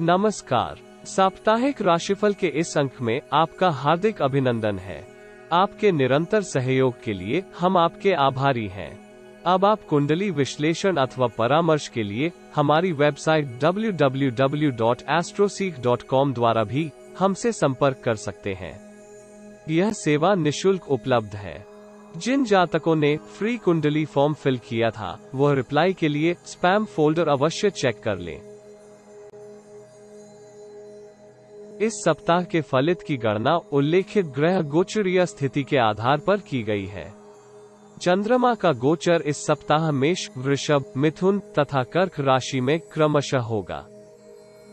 नमस्कार। साप्ताहिक राशिफल के इस अंक में आपका हार्दिक अभिनंदन है। आपके निरंतर सहयोग के लिए हम आपके आभारी हैं। अब आप कुंडली विश्लेषण अथवा परामर्श के लिए हमारी वेबसाइट www.astroseek.com द्वारा भी हमसे संपर्क कर सकते हैं। यह सेवा निशुल्क उपलब्ध है। जिन जातकों ने फ्री कुंडली फॉर्म फिल किया था, वह रिप्लाई के लिए स्पैम फोल्डर अवश्य चेक कर लें। इस सप्ताह के फलित की गणना उल्लेखित ग्रह गोचरीय स्थिति के आधार पर की गई है। चंद्रमा का गोचर इस सप्ताह मेष, वृषभ, मिथुन तथा कर्क राशि में क्रमशः होगा।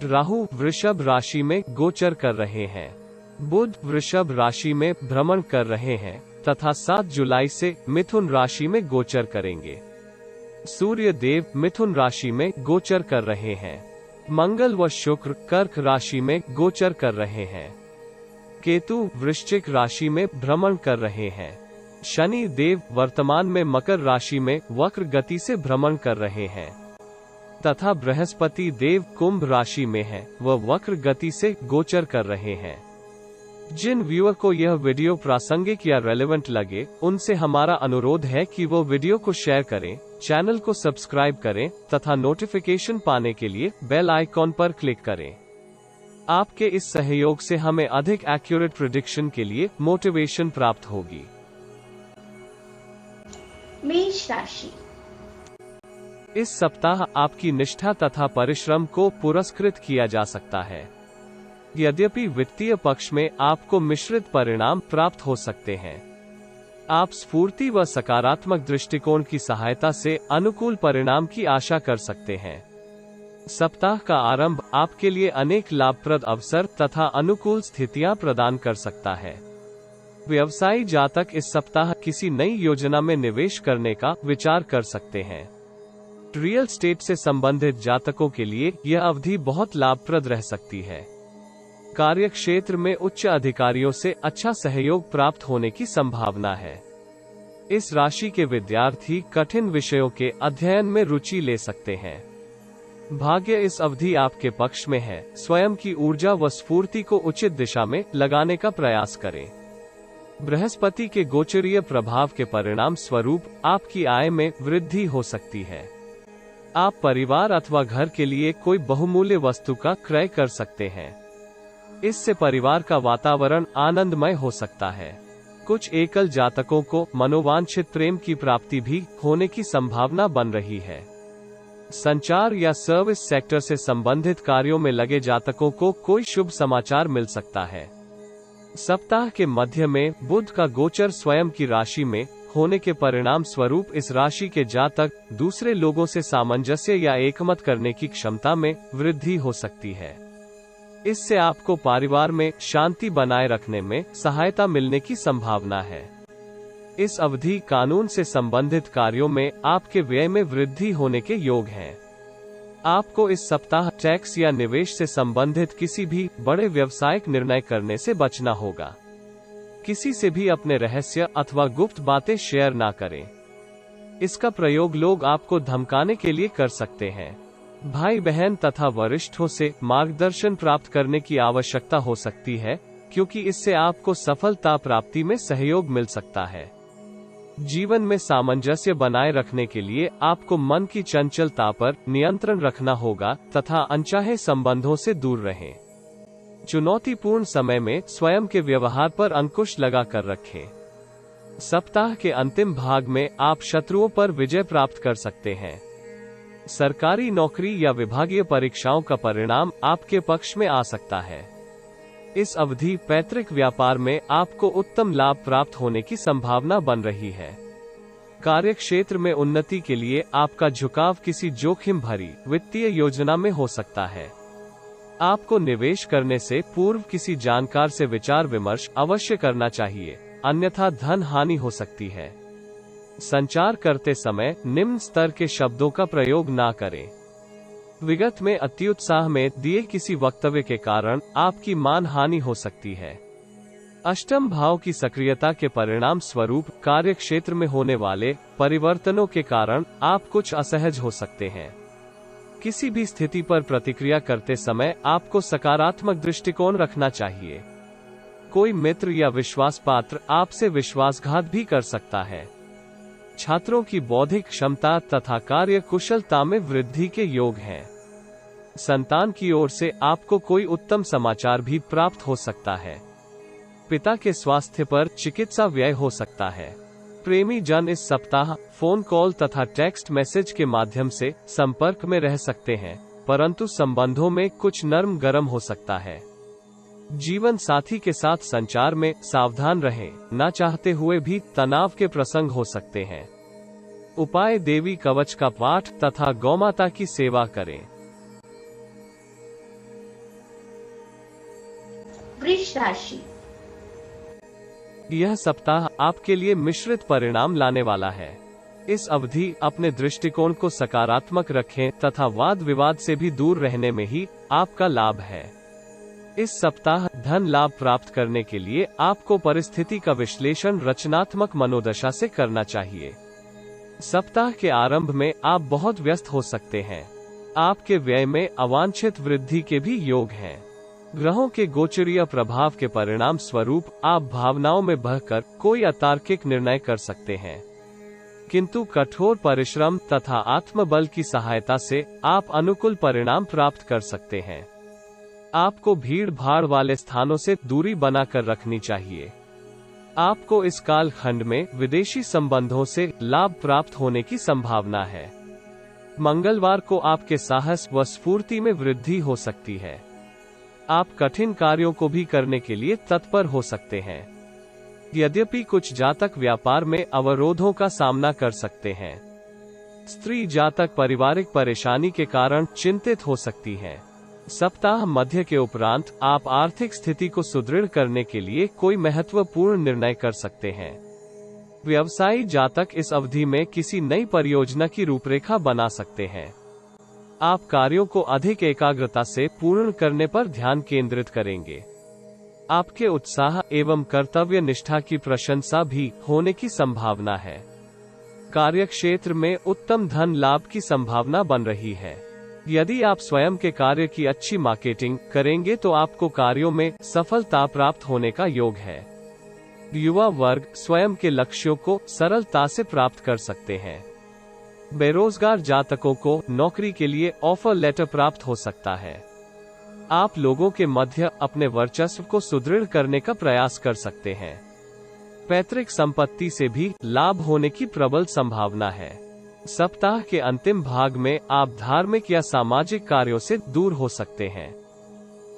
राहु वृषभ राशि में गोचर कर रहे हैं। बुध वृषभ राशि में भ्रमण कर रहे हैं तथा 7 जुलाई से मिथुन राशि में गोचर करेंगे। सूर्य देव मिथुन राशि में गोचर कर रहे हैं। मंगल व शुक्र कर्क राशि में गोचर कर रहे हैं। केतु वृश्चिक राशि में भ्रमण कर रहे हैं। शनि देव वर्तमान में मकर राशि में वक्र गति से भ्रमण कर रहे हैं तथा बृहस्पति देव कुंभ राशि में है, वह वक्र गति से गोचर कर रहे हैं। जिन व्यूअर को यह वीडियो प्रासंगिक या रेलेवेंट लगे, उनसे हमारा अनुरोध है कि वो वीडियो को शेयर करें, चैनल को सब्सक्राइब करें तथा नोटिफिकेशन पाने के लिए बेल आइकॉन पर क्लिक करें। आपके इस सहयोग से हमें अधिक एक्यूरेट प्रेडिक्शन के लिए मोटिवेशन प्राप्त होगी। मेष राशि। इस सप्ताह आपकी निष्ठा तथा परिश्रम को पुरस्कृत किया जा सकता है। यद्यपि वित्तीय पक्ष में आपको मिश्रित परिणाम प्राप्त हो सकते हैं। आप स्फूर्ति व सकारात्मक दृष्टिकोण की सहायता से अनुकूल परिणाम की आशा कर सकते हैं। सप्ताह का आरंभ आपके लिए अनेक लाभप्रद अवसर तथा अनुकूल स्थितियां प्रदान कर सकता है। व्यवसायी जातक इस सप्ताह किसी नई योजना में निवेश करने का विचार कर सकते हैं। रियल एस्टेट से संबंधित जातकों के लिए यह अवधि बहुत लाभप्रद रह सकती है। कार्यक्षेत्र में उच्च अधिकारियों से अच्छा सहयोग प्राप्त होने की संभावना है। इस राशि के विद्यार्थी कठिन विषयों के अध्ययन में रुचि ले सकते हैं। भाग्य इस अवधि आपके पक्ष में है। स्वयं की ऊर्जा व स्फूर्ति को उचित दिशा में लगाने का प्रयास करें। बृहस्पति के गोचरीय प्रभाव के परिणाम स्वरूप आपकी आय में वृद्धि हो सकती है। आप परिवार अथवा घर के लिए कोई बहुमूल्य वस्तु का क्रय कर सकते हैं। इससे परिवार का वातावरण आनंदमय हो सकता है। कुछ एकल जातकों को मनोवांछित प्रेम की प्राप्ति भी होने की संभावना बन रही है। संचार या सर्विस सेक्टर से संबंधित कार्यों में लगे जातकों को कोई शुभ समाचार मिल सकता है। सप्ताह के मध्य में बुध का गोचर स्वयं की राशि में होने के परिणाम स्वरूप इस राशि के जातक दूसरे लोगों से सामंजस्य या एकमत करने की क्षमता में वृद्धि हो सकती है। इससे आपको परिवार में शांति बनाए रखने में सहायता मिलने की संभावना है। इस अवधि कानून से संबंधित कार्यों में आपके व्यय में वृद्धि होने के योग हैं। आपको इस सप्ताह टैक्स या निवेश से संबंधित किसी भी बड़े व्यावसायिक निर्णय करने से बचना होगा। किसी से भी अपने रहस्य अथवा गुप्त बातें शेयर ना करें। इसका प्रयोग लोग आपको धमकाने के लिए कर सकते हैं। भाई बहन तथा वरिष्ठों से मार्गदर्शन प्राप्त करने की आवश्यकता हो सकती है, क्योंकि इससे आपको सफलता प्राप्ति में सहयोग मिल सकता है। जीवन में सामंजस्य बनाए रखने के लिए आपको मन की चंचलता पर नियंत्रण रखना होगा तथा अनचाहे संबंधों से दूर रहें। चुनौतीपूर्ण समय में स्वयं के व्यवहार पर अंकुश लगाकर रखें। सप्ताह के अंतिम भाग में आप शत्रुओं पर विजय प्राप्त कर सकते हैं। सरकारी नौकरी या विभागीय परीक्षाओं का परिणाम आपके पक्ष में आ सकता है। इस अवधि पैतृक व्यापार में आपको उत्तम लाभ प्राप्त होने की संभावना बन रही है। कार्यक्षेत्र में उन्नति के लिए आपका झुकाव किसी जोखिम भरी वित्तीय योजना में हो सकता है। आपको निवेश करने से पूर्व किसी जानकार से विचार विमर्श अवश्य करना चाहिए, अन्यथा धन हानि हो सकती है। संचार करते समय निम्न स्तर के शब्दों का प्रयोग ना करें। विगत में अत्युत्साह में दिए किसी वक्तव्य के कारण आपकी मान हानि हो सकती है। अष्टम भाव की सक्रियता के परिणाम स्वरूप कार्य क्षेत्र में होने वाले परिवर्तनों के कारण आप कुछ असहज हो सकते हैं। किसी भी स्थिति पर प्रतिक्रिया करते समय आपको सकारात्मक दृष्टिकोण रखना चाहिए। कोई मित्र या विश्वास पात्र आपसे विश्वासघात भी कर सकता है। छात्रों की बौद्धिक क्षमता तथा कार्य कुशलता में वृद्धि के योग हैं। संतान की ओर से आपको कोई उत्तम समाचार भी प्राप्त हो सकता है। पिता के स्वास्थ्य पर चिकित्सा व्यय हो सकता है। प्रेमी जन इस सप्ताह फोन कॉल तथा टेक्स्ट मैसेज के माध्यम से संपर्क में रह सकते हैं, परंतु संबंधों में कुछ नरम गरम हो सकता है। जीवन साथी के साथ संचार में सावधान रहें, ना चाहते हुए भी तनाव के प्रसंग हो सकते हैं। उपाय देवी कवच का पाठ तथा गौमाता की सेवा करें। वृष राशि। यह सप्ताह आपके लिए मिश्रित परिणाम लाने वाला है। इस अवधि अपने दृष्टिकोण को सकारात्मक रखें तथा वाद विवाद से भी दूर रहने में ही आपका लाभ है। इस सप्ताह धन लाभ प्राप्त करने के लिए आपको परिस्थिति का विश्लेषण रचनात्मक मनोदशा से करना चाहिए। सप्ताह के आरंभ में आप बहुत व्यस्त हो सकते हैं। आपके व्यय में अवांछित वृद्धि के भी योग हैं। ग्रहों के गोचरीय प्रभाव के परिणाम स्वरूप आप भावनाओं में बहकर कोई अतार्किक निर्णय कर सकते हैं, किंतु कठोर परिश्रम तथा आत्मबल की सहायता से आप अनुकूल परिणाम प्राप्त कर सकते हैं। आपको भीड़ भाड़ वाले स्थानों से दूरी बनाकर रखनी चाहिए। आपको इस काल खंड में विदेशी संबंधों से लाभ प्राप्त होने की संभावना है। मंगलवार को आपके साहस व स्फूर्ति में वृद्धि हो सकती है। आप कठिन कार्यों को भी करने के लिए तत्पर हो सकते हैं। यद्यपि कुछ जातक व्यापार में अवरोधों का सामना कर सकते हैं। स्त्री जातक पारिवारिक परेशानी के कारण चिंतित हो सकती हैं। सप्ताह मध्य के उपरांत आप आर्थिक स्थिति को सुदृढ़ करने के लिए कोई महत्वपूर्ण निर्णय कर सकते हैं। व्यवसायी जातक इस अवधि में किसी नई परियोजना की रूपरेखा बना सकते हैं। आप कार्यों को अधिक एकाग्रता से पूर्ण करने पर ध्यान केंद्रित करेंगे। आपके उत्साह एवं कर्तव्य निष्ठा की प्रशंसा भी होने की संभावना है। कार्यक्षेत्र में उत्तम धन लाभ की संभावना बन रही है। यदि आप स्वयं के कार्य की अच्छी मार्केटिंग करेंगे तो आपको कार्यों में सफलता प्राप्त होने का योग है। युवा वर्ग स्वयं के लक्ष्यों को सरलता से प्राप्त कर सकते हैं। बेरोजगार जातकों को नौकरी के लिए ऑफर लेटर प्राप्त हो सकता है। आप लोगों के मध्य अपने वर्चस्व को सुदृढ़ करने का प्रयास कर सकते हैं। पैतृक संपत्ति से भी लाभ होने की प्रबल संभावना है। सप्ताह के अंतिम भाग में आप धार्मिक या सामाजिक कार्यों से दूर हो सकते हैं।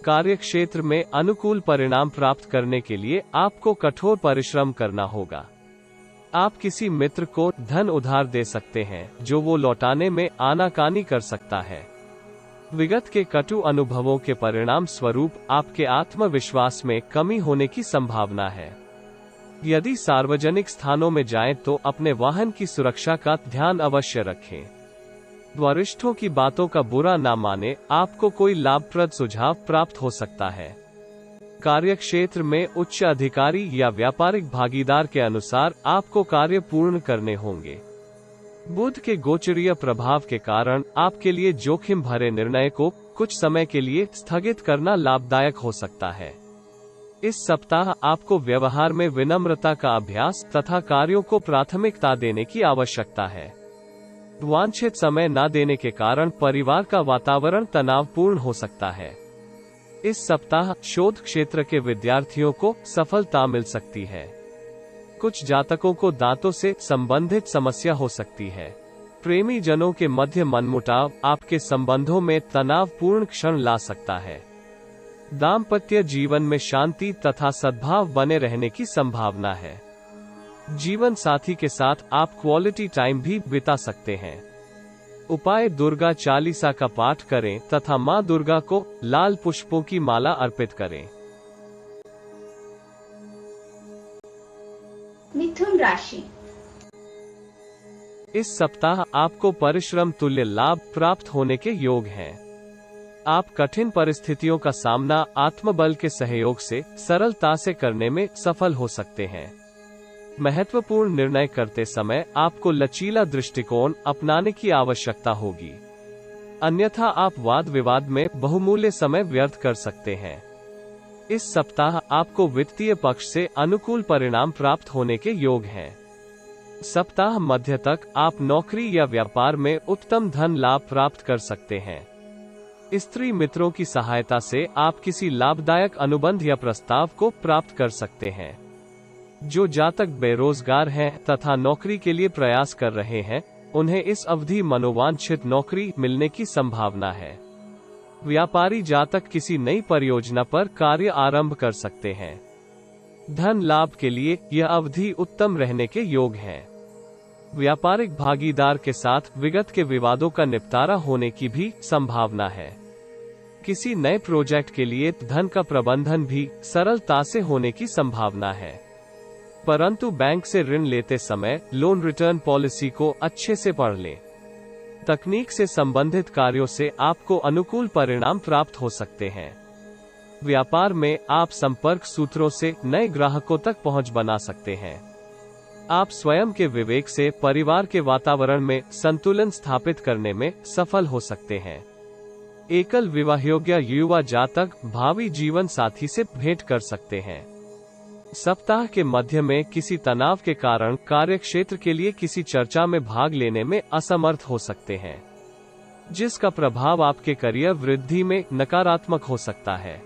कार्यक्षेत्र में अनुकूल परिणाम प्राप्त करने के लिए आपको कठोर परिश्रम करना होगा। आप किसी मित्र को धन उधार दे सकते हैं जो वो लौटाने में आनाकानी कर सकता है। विगत के कटु अनुभवों के परिणाम स्वरूप आपके आत्मविश्वास में कमी होने की संभावना है। यदि सार्वजनिक स्थानों में जाएं तो अपने वाहन की सुरक्षा का ध्यान अवश्य रखें। वरिष्ठों की बातों का बुरा ना माने, आपको कोई लाभप्रद सुझाव प्राप्त हो सकता है। कार्यक्षेत्र में उच्च अधिकारी या व्यापारिक भागीदार के अनुसार आपको कार्य पूर्ण करने होंगे। बुध के गोचरीय प्रभाव के कारण आपके लिए जोखिम भरे निर्णय को कुछ समय के लिए स्थगित करना लाभदायक हो सकता है। इस सप्ताह आपको व्यवहार में विनम्रता का अभ्यास तथा कार्यों को प्राथमिकता देने की आवश्यकता है। वांछित समय न देने के कारण परिवार का वातावरण तनावपूर्ण हो सकता है। इस सप्ताह शोध क्षेत्र के विद्यार्थियों को सफलता मिल सकती है। कुछ जातकों को दांतों से संबंधित समस्या हो सकती है। प्रेमी जनों के मध्य मनमुटाव आपके संबंधों में तनावपूर्ण क्षण ला सकता है। दाम्पत्य जीवन में शांति तथा सद्भाव बने रहने की संभावना है। जीवन साथी के साथ आप क्वालिटी टाइम भी बिता सकते हैं। उपाय दुर्गा चालीसा का पाठ करें तथा मां दुर्गा को लाल पुष्पों की माला अर्पित करें। मिथुन राशि। इस सप्ताह आपको परिश्रम तुल्य लाभ प्राप्त होने के योग हैं। आप कठिन परिस्थितियों का सामना आत्मबल के सहयोग से सरलता से करने में सफल हो सकते हैं। महत्वपूर्ण निर्णय करते समय आपको लचीला दृष्टिकोण अपनाने की आवश्यकता होगी। अन्यथा आप वाद विवाद में बहुमूल्य समय व्यर्थ कर सकते हैं। इस सप्ताह आपको वित्तीय पक्ष से अनुकूल परिणाम प्राप्त होने के योग हैं। सप्ताह मध्य तक आप नौकरी या व्यापार में उत्तम धन लाभ प्राप्त कर सकते हैं। स्त्री मित्रों की सहायता से आप किसी लाभदायक अनुबंध या प्रस्ताव को प्राप्त कर सकते हैं। जो जातक बेरोजगार हैं तथा नौकरी के लिए प्रयास कर रहे हैं, उन्हें इस अवधि मनोवांछित नौकरी मिलने की संभावना है। व्यापारी जातक किसी नई परियोजना पर कार्य आरंभ कर सकते हैं। धन लाभ के लिए यह अवधि उत्तम रहने के योग है। व्यापारिक भागीदार के साथ विगत के विवादों का निपटारा होने की भी संभावना है। किसी नए प्रोजेक्ट के लिए धन का प्रबंधन भी सरलता से होने की संभावना है। परंतु बैंक से ऋण लेते समय लोन रिटर्न पॉलिसी को अच्छे से पढ़ लें। तकनीक से संबंधित कार्यों से आपको अनुकूल परिणाम प्राप्त हो सकते हैं। व्यापार में आप संपर्क सूत्रों से नए ग्राहकों तक पहुंच बना सकते हैं। आप स्वयं के विवेक से परिवार के वातावरण में संतुलन स्थापित करने में सफल हो सकते हैं। एकल विवाहयोग्य युवा जातक भावी जीवन साथी से भेंट कर सकते हैं। सप्ताह के मध्य में किसी तनाव के कारण कार्य क्षेत्र के लिए किसी चर्चा में भाग लेने में असमर्थ हो सकते हैं, जिसका प्रभाव आपके करियर वृद्धि में नकारात्मक हो सकता है।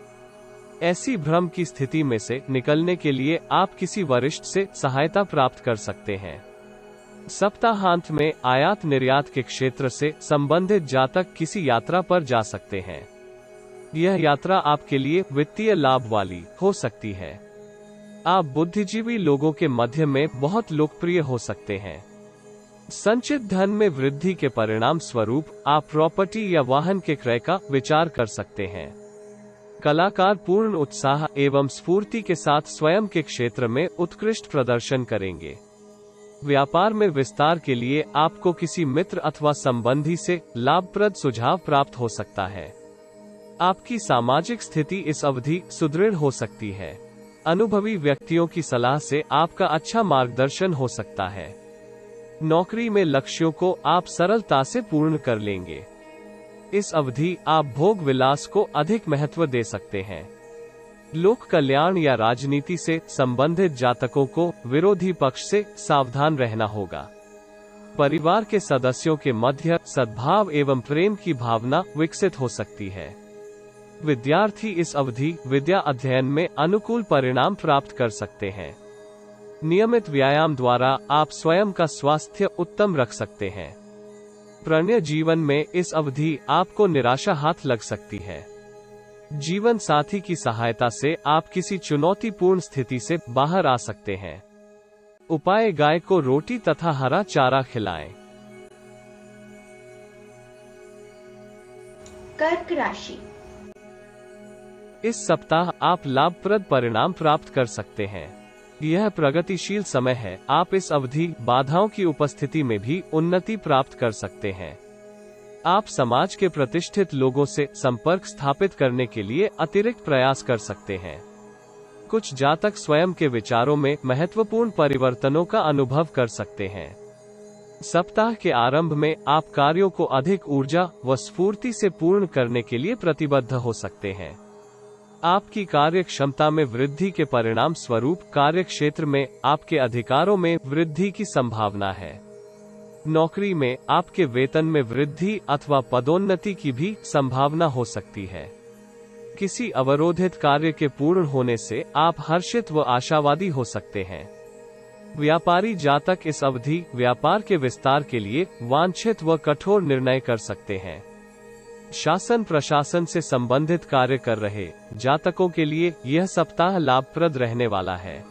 ऐसी भ्रम की स्थिति में से निकलने के लिए आप किसी वरिष्ठ से सहायता प्राप्त कर सकते हैं। सप्ताहांत में आयात निर्यात के क्षेत्र से संबंधित जातक किसी यात्रा पर जा सकते हैं। यह यात्रा आपके लिए वित्तीय लाभ वाली हो सकती है। आप बुद्धिजीवी लोगों के मध्य में बहुत लोकप्रिय हो सकते हैं। संचित धन में वृद्धि के परिणाम स्वरूप आप प्रॉपर्टी या वाहन के क्रय का विचार कर सकते हैं। कलाकार पूर्ण उत्साह एवं स्फूर्ति के साथ स्वयं के क्षेत्र में उत्कृष्ट प्रदर्शन करेंगे। व्यापार में विस्तार के लिए आपको किसी मित्र अथवा संबंधी से लाभप्रद सुझाव प्राप्त हो सकता है। आपकी सामाजिक स्थिति इस अवधि सुदृढ़ हो सकती है। अनुभवी व्यक्तियों की सलाह से आपका अच्छा मार्गदर्शन हो सकता है। नौकरी में लक्ष्यों को आप सरलता से पूर्ण कर लेंगे। इस अवधि आप भोग विलास को अधिक महत्व दे सकते हैं। लोक कल्याण या राजनीति से संबंधित जातकों को विरोधी पक्ष से सावधान रहना होगा। परिवार के सदस्यों के मध्य सद्भाव एवं प्रेम की भावना विकसित हो सकती है। विद्यार्थी इस अवधि विद्या अध्ययन में अनुकूल परिणाम प्राप्त कर सकते हैं। नियमित व्यायाम द्वारा आप स्वयं का स्वास्थ्य उत्तम रख सकते हैं। प्रणय जीवन में इस अवधि आपको निराशा हाथ लग सकती है। जीवन साथी की सहायता से आप किसी चुनौतीपूर्ण स्थिति से बाहर आ सकते हैं। उपाय: गाय को रोटी तथा हरा चारा खिलाएं। कर्क राशि। इस सप्ताह आप लाभप्रद परिणाम प्राप्त कर सकते हैं। यह प्रगतिशील समय है। आप इस अवधि बाधाओं की उपस्थिति में भी उन्नति प्राप्त कर सकते हैं। आप समाज के प्रतिष्ठित लोगों से संपर्क स्थापित करने के लिए अतिरिक्त प्रयास कर सकते हैं। कुछ जातक स्वयं के विचारों में महत्वपूर्ण परिवर्तनों का अनुभव कर सकते हैं। सप्ताह के आरंभ में आप कार्यों को अधिक ऊर्जा व स्फूर्ति से पूर्ण करने के लिए प्रतिबद्ध हो सकते हैं। आपकी कार्य क्षमता में वृद्धि के परिणाम स्वरूप कार्य क्षेत्र में आपके अधिकारों में वृद्धि की संभावना है। नौकरी में आपके वेतन में वृद्धि अथवा पदोन्नति की भी संभावना हो सकती है। किसी अवरोधित कार्य के पूर्ण होने से आप हर्षित व आशावादी हो सकते हैं। व्यापारी जातक इस अवधि व्यापार के विस्तार के लिए वांछित व कठोर निर्णय कर सकते हैं। शासन प्रशासन से संबंधित कार्य कर रहे जातकों के लिए यह सप्ताह लाभप्रद रहने वाला है।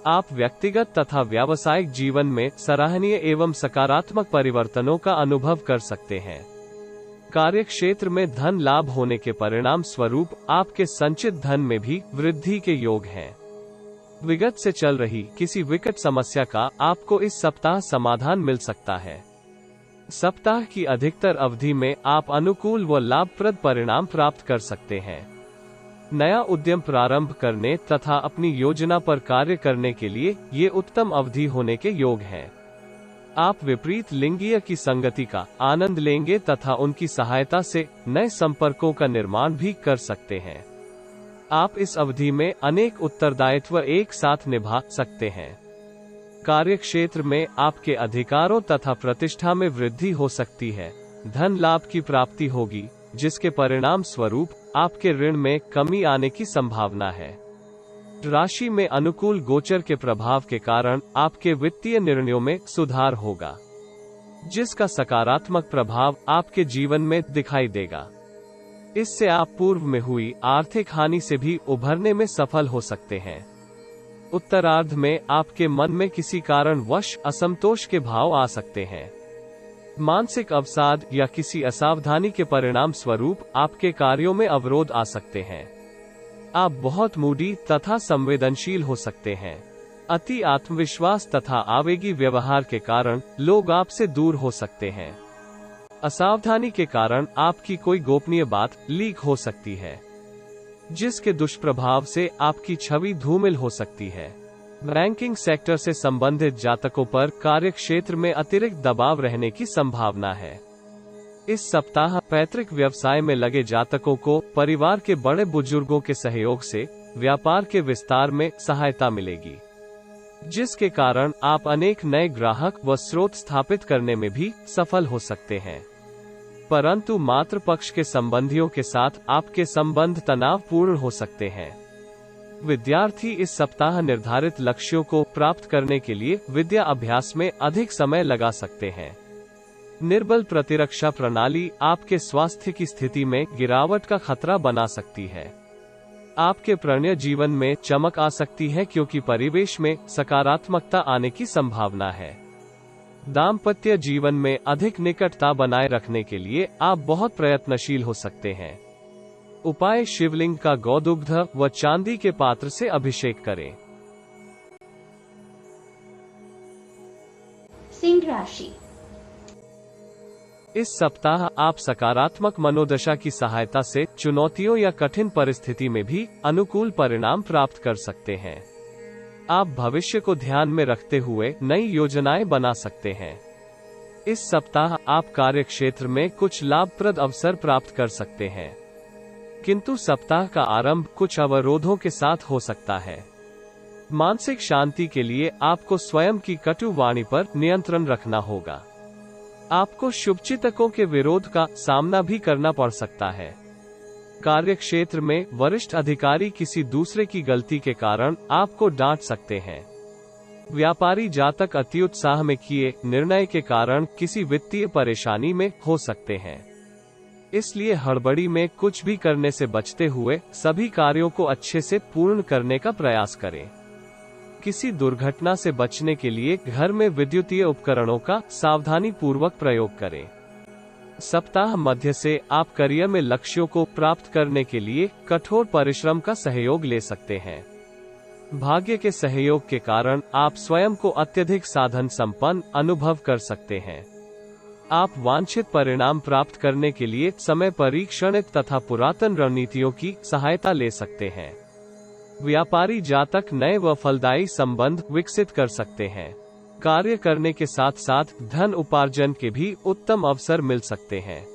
आप व्यक्तिगत तथा व्यावसायिक जीवन में सराहनीय एवं सकारात्मक परिवर्तनों का अनुभव कर सकते हैं। कार्य क्षेत्र में धन लाभ होने के परिणाम स्वरूप आपके संचित धन में भी वृद्धि के योग हैं। विगत से चल रही किसी विकट समस्या का आपको इस सप्ताह समाधान मिल सकता है। सप्ताह की अधिकतर अवधि में आप अनुकूल व लाभप्रद परिणाम प्राप्त कर सकते हैं। नया उद्यम प्रारंभ करने तथा अपनी योजना पर कार्य करने के लिए ये उत्तम अवधि होने के योग हैं। आप विपरीत लिंगीय की संगति का आनंद लेंगे तथा उनकी सहायता से नए संपर्कों का निर्माण भी कर सकते हैं। आप इस अवधि में अनेक उत्तरदायित्व एक साथ निभा सकते हैं। कार्यक्षेत्र में आपके अधिकारों तथा प्रतिष्ठा में वृद्धि हो सकती है। धन लाभ की प्राप्ति होगी, जिसके परिणाम स्वरूप आपके ऋण में कमी आने की संभावना है। राशि में अनुकूल गोचर के प्रभाव के कारण आपके वित्तीय निर्णयों में सुधार होगा, जिसका सकारात्मक प्रभाव आपके जीवन में दिखाई देगा। इससे आप पूर्व में हुई आर्थिक हानि से भी उभरने में सफल हो सकते हैं। उत्तरार्ध में आपके मन में किसी कारणवश असंतोष के भाव आ सकते हैं। मानसिक अवसाद या किसी असावधानी के परिणाम स्वरूप आपके कार्यों में अवरोध आ सकते हैं। आप बहुत मूडी तथा संवेदनशील हो सकते हैं। अति आत्मविश्वास तथा आवेगी व्यवहार के कारण लोग आपसे दूर हो सकते हैं। असावधानी के कारण आपकी कोई गोपनीय बात लीक हो सकती है, जिसके दुष्प्रभाव से आपकी छवि धूमिल हो सकती है। बैंकिंग सेक्टर से संबंधित जातकों पर कार्यक्षेत्र में अतिरिक्त दबाव रहने की संभावना है। इस सप्ताह पैतृक व्यवसाय में लगे जातकों को परिवार के बड़े बुजुर्गों के सहयोग से व्यापार के विस्तार में सहायता मिलेगी, जिसके कारण आप अनेक नए ग्राहक व स्रोत स्थापित करने में भी सफल हो सकते हैं। परंतु मातृ पक्ष के संबंधियों के साथ आपके संबंध तनावपूर्ण हो सकते हैं। विद्यार्थी इस सप्ताह निर्धारित लक्ष्यों को प्राप्त करने के लिए विद्या अभ्यास में अधिक समय लगा सकते हैं। निर्बल प्रतिरक्षा प्रणाली आपके स्वास्थ्य की स्थिति में गिरावट का खतरा बना सकती है। आपके प्रणय जीवन में चमक आ सकती है, क्योंकि परिवेश में सकारात्मकता आने की संभावना है। दाम्पत्य जीवन में अधिक निकटता बनाए रखने के लिए आप बहुत प्रयत्नशील हो सकते हैं। उपाय: शिवलिंग का गौदुग्ध व चांदी के पात्र से अभिषेक करें। सिंह राशि। इस सप्ताह आप सकारात्मक मनोदशा की सहायता से चुनौतियों या कठिन परिस्थिति में भी अनुकूल परिणाम प्राप्त कर सकते हैं। आप भविष्य को ध्यान में रखते हुए नई योजनाएं बना सकते हैं। इस सप्ताह आप कार्यक्षेत्र में कुछ लाभप्रद अवसर प्राप्त कर सकते हैं, किंतु सप्ताह का आरंभ कुछ अवरोधों के साथ हो सकता है। मानसिक शांति के लिए आपको स्वयं की कटु वाणी पर नियंत्रण रखना होगा। आपको शुभचिंतकों के विरोध का सामना भी करना पड़ सकता है। कार्यक्षेत्र में वरिष्ठ अधिकारी किसी दूसरे की गलती के कारण आपको डांट सकते हैं। व्यापारी जातक अत्युत्साह में किए निर्णय के कारण किसी वित्तीय परेशानी में हो सकते हैं। इसलिए हड़बड़ी में कुछ भी करने से बचते हुए सभी कार्यों को अच्छे से पूर्ण करने का प्रयास करें। किसी दुर्घटना से बचने के लिए घर में विद्युतीय उपकरणों का सावधानी पूर्वक प्रयोग करें। सप्ताह मध्य से आप करियर में लक्ष्यों को प्राप्त करने के लिए कठोर परिश्रम का सहयोग ले सकते हैं। भाग्य के सहयोग के कारण आप स्वयं को अत्यधिक साधन संपन्न अनुभव कर सकते हैं। आप वांछित परिणाम प्राप्त करने के लिए समय परीक्षणिक तथा पुरातन रणनीतियों की सहायता ले सकते हैं। व्यापारी जातक नए व फलदायी संबंध विकसित कर सकते हैं। कार्य करने के साथ साथ धन उपार्जन के भी उत्तम अवसर मिल सकते हैं।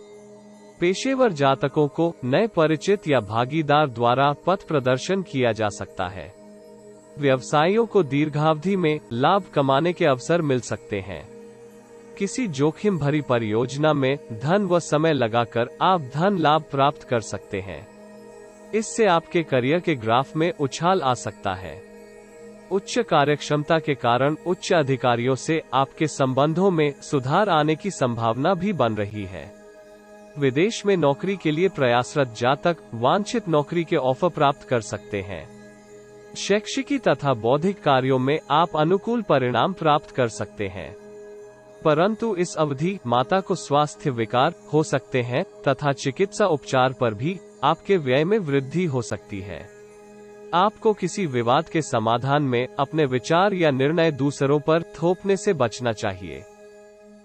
पेशेवर जातकों को नए परिचित या भागीदार द्वारा पथ प्रदर्शन किया जा सकता है। व्यवसायियों को दीर्घावधि में लाभ कमाने के अवसर मिल सकते हैं। किसी जोखिम भरी परियोजना में धन व समय लगाकर आप धन लाभ प्राप्त कर सकते हैं। इससे आपके करियर के ग्राफ में उछाल आ सकता है। उच्च कार्यक्षमता के कारण उच्च अधिकारियों से आपके संबंधों में सुधार आने की संभावना भी बन रही है। विदेश में नौकरी के लिए प्रयासरत जातक वांछित नौकरी के ऑफर प्राप्त कर सकते हैं। शैक्षिकी तथा बौद्धिक कार्यों में आप अनुकूल परिणाम प्राप्त कर सकते हैं। परंतु इस अवधि माता को स्वास्थ्य विकार हो सकते हैं तथा चिकित्सा उपचार पर भी आपके व्यय में वृद्धि हो सकती है। आपको किसी विवाद के समाधान में अपने विचार या निर्णय दूसरों पर थोपने से बचना चाहिए।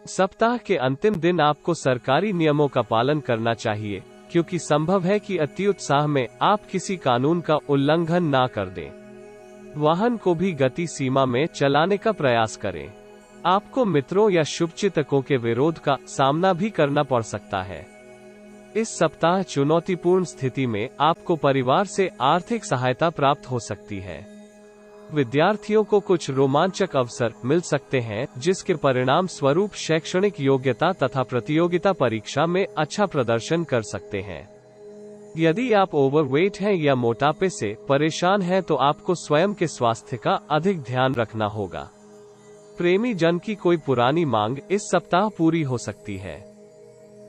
सप्ताह के अंतिम दिन आपको सरकारी नियमों का पालन करना चाहिए, क्योंकि संभव है कि अत्युत्साह में आप किसी कानून का उल्लंघन ना कर दें। वाहन को भी गति सीमा में चलाने का प्रयास करें। आपको मित्रों या शुभचिंतकों के विरोध का सामना भी करना पड़ सकता है। इस सप्ताह चुनौतीपूर्ण स्थिति में आपको परिवार से आर्थिक सहायता प्राप्त हो सकती है। विद्यार्थियों को कुछ रोमांचक अवसर मिल सकते हैं, जिसके परिणाम स्वरूप शैक्षणिक योग्यता तथा प्रतियोगिता परीक्षा में अच्छा प्रदर्शन कर सकते हैं। यदि आप ओवरवेट हैं या मोटापे से परेशान हैं तो आपको स्वयं के स्वास्थ्य का अधिक ध्यान रखना होगा। प्रेमी जन की कोई पुरानी मांग इस सप्ताह पूरी हो सकती है।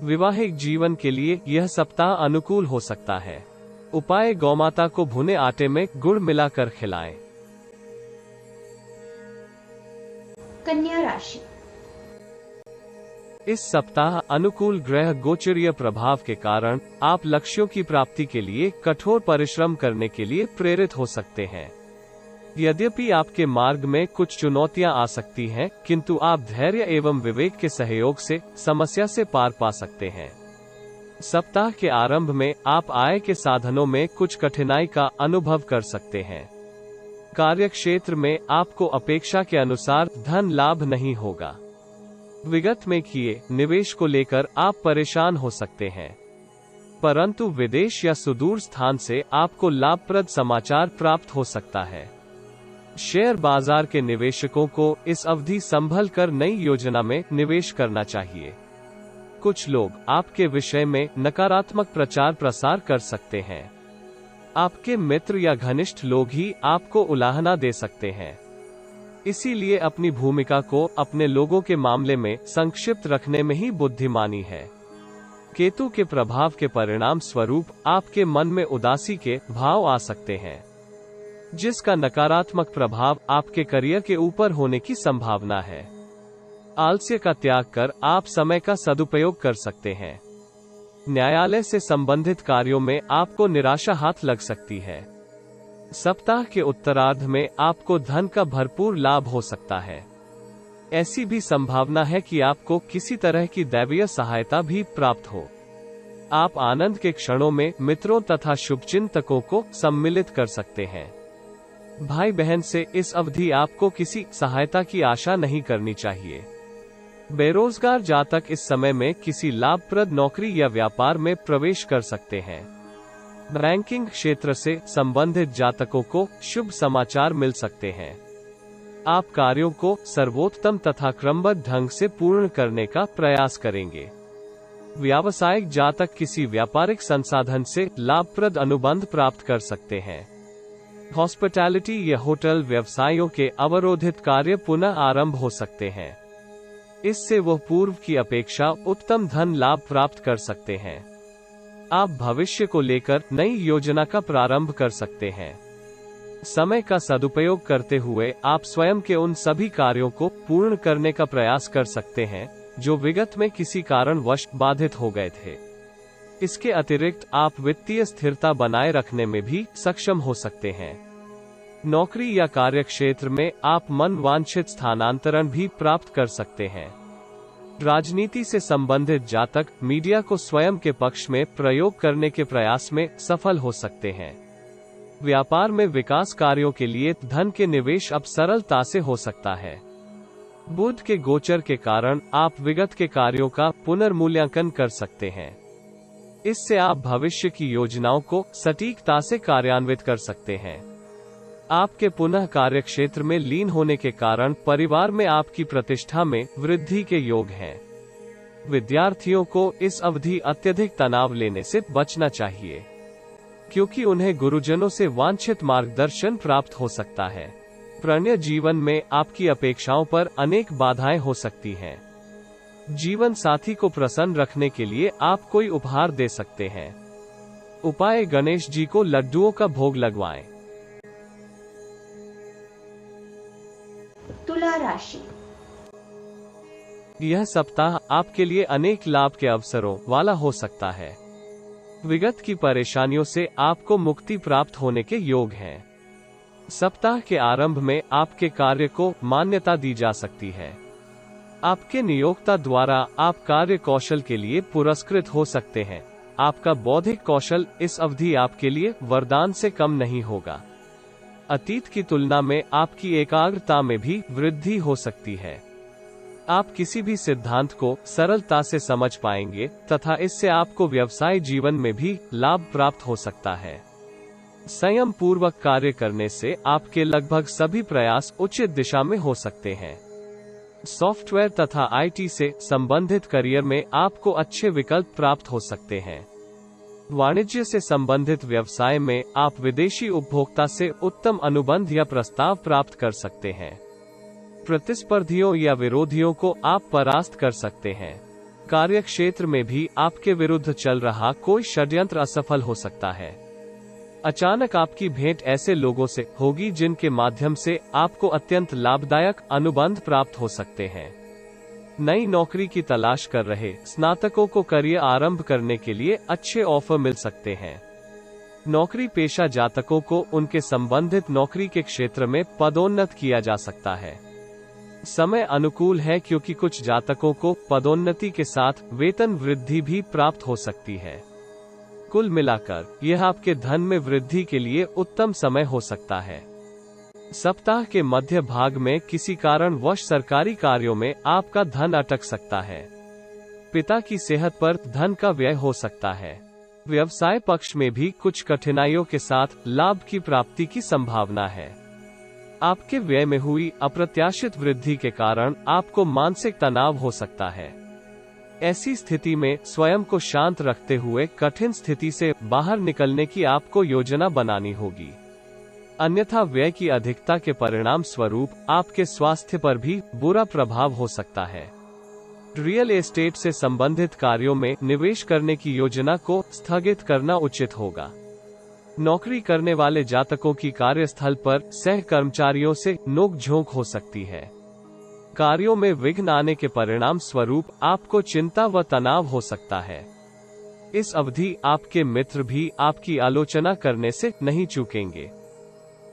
वैवाहिक जीवन के लिए यह सप्ताह अनुकूल हो सकता है। उपाय: गौमाता को भुने आटे में गुड़ मिलाकर खिलाएं। कन्या राशि। इस सप्ताह अनुकूल ग्रह गोचरीय प्रभाव के कारण आप लक्ष्यों की प्राप्ति के लिए कठोर परिश्रम करने के लिए प्रेरित हो सकते हैं। यद्यपि आपके मार्ग में कुछ चुनौतियां आ सकती हैं, किंतु आप धैर्य एवं विवेक के सहयोग से समस्या से पार पा सकते हैं। सप्ताह के आरंभ में आप आय के साधनों में कुछ कठिनाई का अनुभव कर सकते हैं। कार्यक्षेत्र में आपको अपेक्षा के अनुसार धन लाभ नहीं होगा। विगत में किए निवेश को लेकर आप परेशान हो सकते हैं, परंतु विदेश या सुदूर स्थान से आपको लाभप्रद समाचार प्राप्त हो सकता है। शेयर बाजार के निवेशकों को इस अवधि संभल कर नई योजना में निवेश करना चाहिए। कुछ लोग आपके विषय में नकारात्मक प्रचार प्रसार कर सकते हैं। आपके मित्र या घनिष्ठ लोग ही आपको उलाहना दे सकते हैं। इसीलिए अपनी भूमिका को अपने लोगों के मामले में संक्षिप्त रखने में ही बुद्धिमानी है। केतु के प्रभाव के परिणाम स्वरूप आपके मन में उदासी के भाव आ सकते हैं, जिसका नकारात्मक प्रभाव आपके करियर के ऊपर होने की संभावना है। आलस्य का त्याग कर आप समय का सदुपयोग कर सकते हैं। न्यायालय से संबंधित कार्यों में आपको निराशा हाथ लग सकती है। सप्ताह के उत्तरार्ध में आपको धन का भरपूर लाभ हो सकता है। ऐसी भी संभावना है कि आपको किसी तरह की दैवीय सहायता भी प्राप्त हो। आप आनंद के क्षणों में मित्रों तथा शुभचिंतकों को सम्मिलित कर सकते हैं। भाई बहन से इस अवधि आपको किसी सहायता की आशा नहीं करनी चाहिए। बेरोजगार जातक इस समय में किसी लाभप्रद नौकरी या व्यापार में प्रवेश कर सकते हैं। बैंकिंग क्षेत्र से संबंधित जातकों को शुभ समाचार मिल सकते हैं। आप कार्यों को सर्वोत्तम तथा क्रमबद्ध ढंग से पूर्ण करने का प्रयास करेंगे। व्यावसायिक जातक किसी व्यापारिक संसाधन से लाभप्रद अनुबंध प्राप्त कर सकते हैं। हॉस्पिटैलिटी या होटल व्यवसायों के अवरोधित कार्य पुनः आरंभ हो सकते हैं। इससे वह पूर्व की अपेक्षा उत्तम धन लाभ प्राप्त कर सकते हैं। आप भविष्य को लेकर नई योजना का प्रारंभ कर सकते हैं। समय का सदुपयोग करते हुए आप स्वयं के उन सभी कार्यों को पूर्ण करने का प्रयास कर सकते हैं जो विगत में किसी कारणवश बाधित हो गए थे। इसके अतिरिक्त आप वित्तीय स्थिरता बनाए रखने में भी सक्षम हो सकते हैं। नौकरी या कार्यक्षेत्र में आप मन वांछित स्थानांतरण भी प्राप्त कर सकते हैं। राजनीति से संबंधित जातक मीडिया को स्वयं के पक्ष में प्रयोग करने के प्रयास में सफल हो सकते हैं। व्यापार में विकास कार्यों के लिए धन के निवेश अब सरलता से हो सकता है। बुध के गोचर के कारण आप विगत के कार्यों का पुनर्मूल्यांकन कर सकते हैं। इससे आप भविष्य की योजनाओं को सटीकता से कार्यान्वित कर सकते हैं। आपके पुनः कार्यक्षेत्र में लीन होने के कारण परिवार में आपकी प्रतिष्ठा में वृद्धि के योग हैं। विद्यार्थियों को इस अवधि अत्यधिक तनाव लेने से बचना चाहिए, क्योंकि उन्हें गुरुजनों से वांछित मार्गदर्शन प्राप्त हो सकता है। प्रणय जीवन में आपकी अपेक्षाओं पर अनेक बाधाएं हो सकती हैं। जीवन साथी को प्रसन्न रखने के लिए आप कोई उपहार दे सकते हैं। उपाय: गणेश जी को लड्डुओं का भोग लगवाएं। तुला राशि। यह सप्ताह आपके लिए अनेक लाभ के अवसरों वाला हो सकता है। विगत की परेशानियों से आपको मुक्ति प्राप्त होने के योग हैं। सप्ताह के आरंभ में आपके कार्य को मान्यता दी जा सकती है। आपके नियोक्ता द्वारा आप कार्य कौशल के लिए पुरस्कृत हो सकते हैं। आपका बौद्धिक कौशल इस अवधि आपके लिए वरदान से कम नहीं होगा। अतीत की तुलना में आपकी एकाग्रता में भी वृद्धि हो सकती है। आप किसी भी सिद्धांत को सरलता से समझ पाएंगे तथा इससे आपको व्यवसाय जीवन में भी लाभ प्राप्त हो सकता है। संयम पूर्वक कार्य करने से आपके लगभग सभी प्रयास उचित दिशा में हो सकते हैं। सॉफ्टवेयर तथा आईटी से संबंधित करियर में आपको अच्छे विकल्प प्राप्त हो सकते हैं। वाणिज्य से संबंधित व्यवसाय में आप विदेशी उपभोक्ता से उत्तम अनुबंध या प्रस्ताव प्राप्त कर सकते हैं। प्रतिस्पर्धियों या विरोधियों को आप परास्त कर सकते हैं। कार्यक्षेत्र में भी आपके विरुद्ध चल रहा कोई षड्यंत्र असफल हो सकता है। अचानक आपकी भेंट ऐसे लोगों से होगी जिनके माध्यम से आपको अत्यंत लाभदायक अनुबंध प्राप्त हो सकते हैं। नई नौकरी की तलाश कर रहे स्नातकों को करियर आरंभ करने के लिए अच्छे ऑफर मिल सकते हैं। नौकरी पेशा जातकों को उनके संबंधित नौकरी के क्षेत्र में पदोन्नत किया जा सकता है। समय अनुकूल है क्योंकि कुछ जातकों को पदोन्नति के साथ वेतन वृद्धि भी प्राप्त हो सकती है। कुल मिलाकर यह आपके धन में वृद्धि के लिए उत्तम समय हो सकता है। सप्ताह के मध्य भाग में किसी कारणवश सरकारी कार्यों में आपका धन अटक सकता है। पिता की सेहत पर धन का व्यय हो सकता है। व्यवसाय पक्ष में भी कुछ कठिनाइयों के साथ लाभ की प्राप्ति की संभावना है। आपके व्यय में हुई अप्रत्याशित वृद्धि के कारण आपको मानसिक तनाव हो सकता है। ऐसी स्थिति में स्वयं को शांत रखते हुए कठिन स्थिति से बाहर निकलने की आपको योजना बनानी होगी। अन्यथा व्यय की अधिकता के परिणाम स्वरूप आपके स्वास्थ्य पर भी बुरा प्रभाव हो सकता है। रियल एस्टेट से संबंधित कार्यों में निवेश करने की योजना को स्थगित करना उचित होगा। नौकरी करने वाले जातकों की कार्यस्थल पर सह कर्मचारियों से नोक-झोंक हो सकती है। कार्यों में विघ्न आने के परिणाम स्वरूप आपको चिंता व तनाव हो सकता है। इस अवधि आपके मित्र भी आपकी आलोचना करने से नहीं चूकेंगे।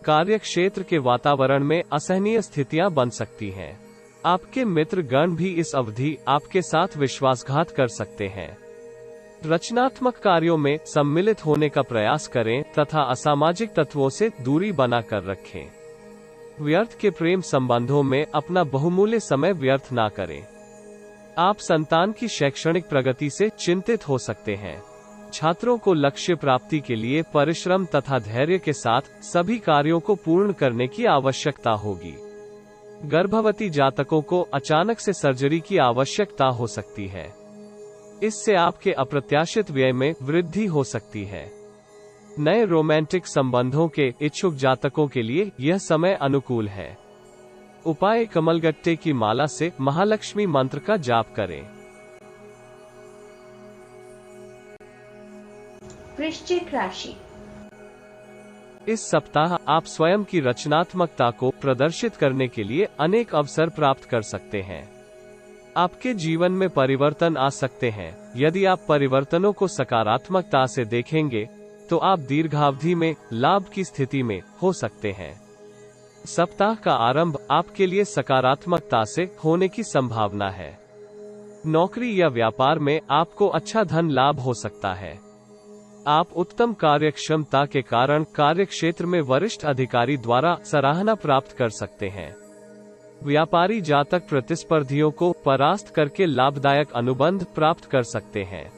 कार्यक्षेत्र के वातावरण में असहनीय स्थितियां बन सकती हैं। आपके मित्र गण भी इस अवधि आपके साथ विश्वासघात कर सकते हैं। रचनात्मक कार्यों में सम्मिलित होने का प्रयास करें तथा असामाजिक तत्वों से दूरी बनाकर रखें। व्यर्थ के प्रेम संबंधों में अपना बहुमूल्य समय व्यर्थ ना करें। आप संतान की शैक्षणिक प्रगति से चिंतित हो सकते हैं। छात्रों को लक्ष्य प्राप्ति के लिए परिश्रम तथा धैर्य के साथ सभी कार्यों को पूर्ण करने की आवश्यकता होगी। गर्भवती जातकों को अचानक से सर्जरी की आवश्यकता हो सकती है। इससे आपके अप्रत्याशित व्यय में वृद्धि हो सकती है। नए रोमांटिक संबंधों के इच्छुक जातकों के लिए यह समय अनुकूल है। उपाय कमलगट्टे की माला से महालक्ष्मी मंत्र का जाप करें। वृश्चिक राशि। इस सप्ताह आप स्वयं की रचनात्मकता को प्रदर्शित करने के लिए अनेक अवसर प्राप्त कर सकते हैं। आपके जीवन में परिवर्तन आ सकते हैं। यदि आप परिवर्तनों को सकारात्मकता से देखेंगे तो आप दीर्घावधि में लाभ की स्थिति में हो सकते हैं। सप्ताह का आरंभ आपके लिए सकारात्मकता से होने की संभावना है। नौकरी या व्यापार में आपको अच्छा धन लाभ हो सकता है। आप उत्तम कार्यक्षमता के कारण कार्यक्षेत्र में वरिष्ठ अधिकारी द्वारा सराहना प्राप्त कर सकते हैं। व्यापारी जातक प्रतिस्पर्धियों को परास्त करके लाभदायक अनुबंध प्राप्त कर सकते हैं।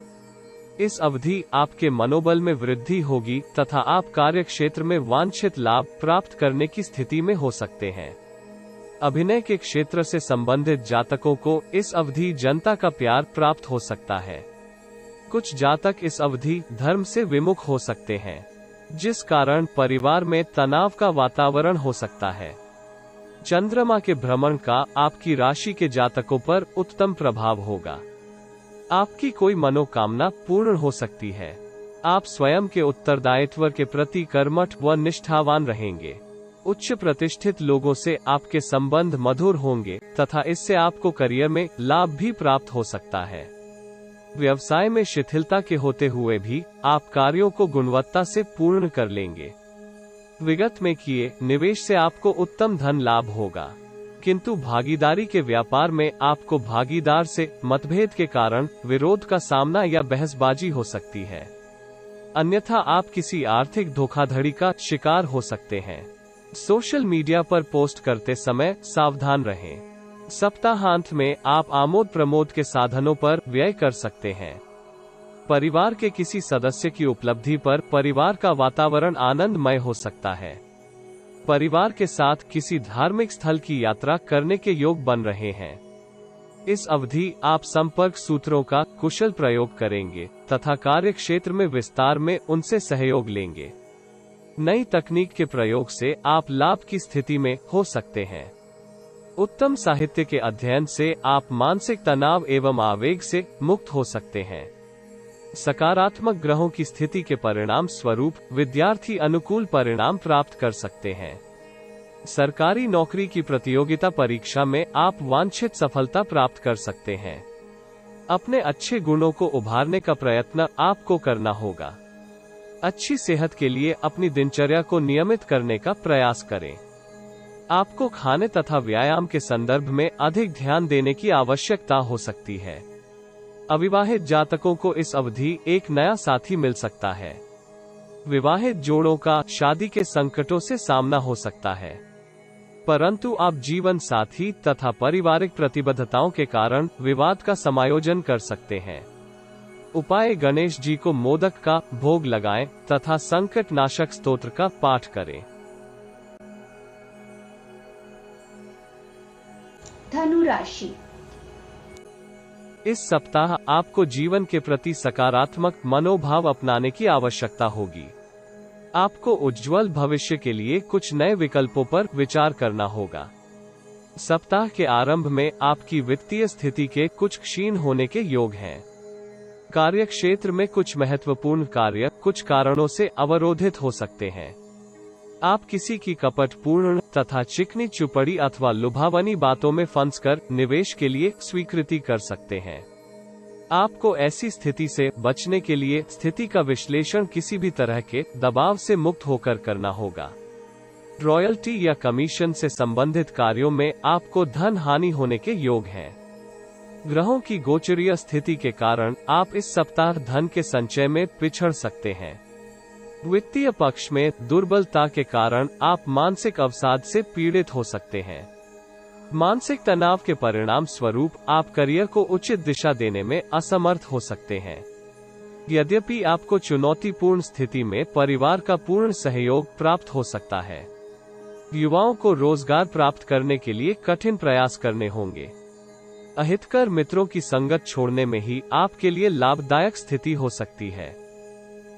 इस अवधि आपके मनोबल में वृद्धि होगी तथा आप कार्यक्षेत्र में वांछित लाभ प्राप्त करने की स्थिति में हो सकते हैं। अभिनय के क्षेत्र से संबंधित जातकों को इस अवधि जनता का प्यार प्राप्त हो सकता है। कुछ जातक इस अवधि धर्म से विमुख हो सकते हैं, जिस कारण परिवार में तनाव का वातावरण हो सकता है। चंद्रमा के भ्रमण का आपकी राशि के जातकों पर उत्तम प्रभाव होगा। आपकी कोई मनोकामना पूर्ण हो सकती है। आप स्वयं के उत्तरदायित्व के प्रति कर्मठ व निष्ठावान रहेंगे। उच्च प्रतिष्ठित लोगों से आपके संबंध मधुर होंगे तथा इससे आपको करियर में लाभ भी प्राप्त हो सकता है। व्यवसाय में शिथिलता के होते हुए भी आप कार्यों को गुणवत्ता से पूर्ण कर लेंगे। विगत में किए निवेश से आपको उत्तम धन लाभ होगा, किंतु भागीदारी के व्यापार में आपको भागीदार से मतभेद के कारण विरोध का सामना या बहसबाजी हो सकती है। अन्यथा आप किसी आर्थिक धोखाधड़ी का शिकार हो सकते हैं। सोशल मीडिया पर पोस्ट करते समय सावधान रहें। सप्ताहांत में आप आमोद प्रमोद के साधनों पर व्यय कर सकते हैं। परिवार के किसी सदस्य की उपलब्धि पर परिवार का वातावरण आनंदमय हो सकता है। परिवार के साथ किसी धार्मिक स्थल की यात्रा करने के योग बन रहे हैं। इस अवधि आप संपर्क सूत्रों का कुशल प्रयोग करेंगे तथा कार्य क्षेत्र में विस्तार में उनसे सहयोग लेंगे। नई तकनीक के प्रयोग से आप लाभ की स्थिति में हो सकते हैं। उत्तम साहित्य के अध्ययन से आप मानसिक तनाव एवं आवेग से मुक्त हो सकते हैं। सकारात्मक ग्रहों की स्थिति के परिणाम स्वरूप विद्यार्थी अनुकूल परिणाम प्राप्त कर सकते हैं। सरकारी नौकरी की प्रतियोगिता परीक्षा में आप वांछित सफलता प्राप्त कर सकते हैं। अपने अच्छे गुणों को उभारने का प्रयत्न आपको करना होगा। अच्छी सेहत के लिए अपनी दिनचर्या को नियमित करने का प्रयास करें। आपको खाने तथा व्यायाम के संदर्भ में अधिक ध्यान देने की आवश्यकता हो सकती है। अविवाहित जातकों को इस अवधि एक नया साथी मिल सकता है। विवाहित जोड़ों का शादी के संकटों से सामना हो सकता है, परंतु आप जीवन साथी तथा पारिवारिक प्रतिबद्धताओं के कारण विवाद का समायोजन कर सकते हैं। उपाय: गणेश जी को मोदक का भोग लगाएं तथा संकट नाशक स्तोत्र का पाठ करें। धनु राशि। इस सप्ताह आपको जीवन के प्रति सकारात्मक मनोभाव अपनाने की आवश्यकता होगी। आपको उज्जवल भविष्य के लिए कुछ नए विकल्पों पर विचार करना होगा। सप्ताह के आरंभ में आपकी वित्तीय स्थिति के कुछ क्षीण होने के योग हैं। कार्य क्षेत्र में कुछ महत्वपूर्ण कार्य कुछ कारणों से अवरोधित हो सकते हैं। आप किसी की कपटपूर्ण तथा चिकनी चुपड़ी अथवा लुभावनी बातों में फंसकर निवेश के लिए स्वीकृति कर सकते हैं। आपको ऐसी स्थिति से बचने के लिए स्थिति का विश्लेषण किसी भी तरह के दबाव से मुक्त होकर करना होगा। रॉयल्टी या कमीशन से संबंधित कार्यों में आपको धन हानि होने के योग हैं। ग्रहों की गोचरीय स्थिति के कारण आप इस सप्ताह धन के संचय में पिछड़ सकते हैं। वित्तीय पक्ष में दुर्बलता के कारण आप मानसिक अवसाद से पीड़ित हो सकते हैं। मानसिक तनाव के परिणाम स्वरूप आप करियर को उचित दिशा देने में असमर्थ हो सकते हैं। यद्यपि आपको चुनौतीपूर्ण स्थिति में परिवार का पूर्ण सहयोग प्राप्त हो सकता है। युवाओं को रोजगार प्राप्त करने के लिए कठिन प्रयास करने होंगे। अहितकर मित्रों की संगत छोड़ने में ही आपके लिए लाभदायक स्थिति हो सकती है।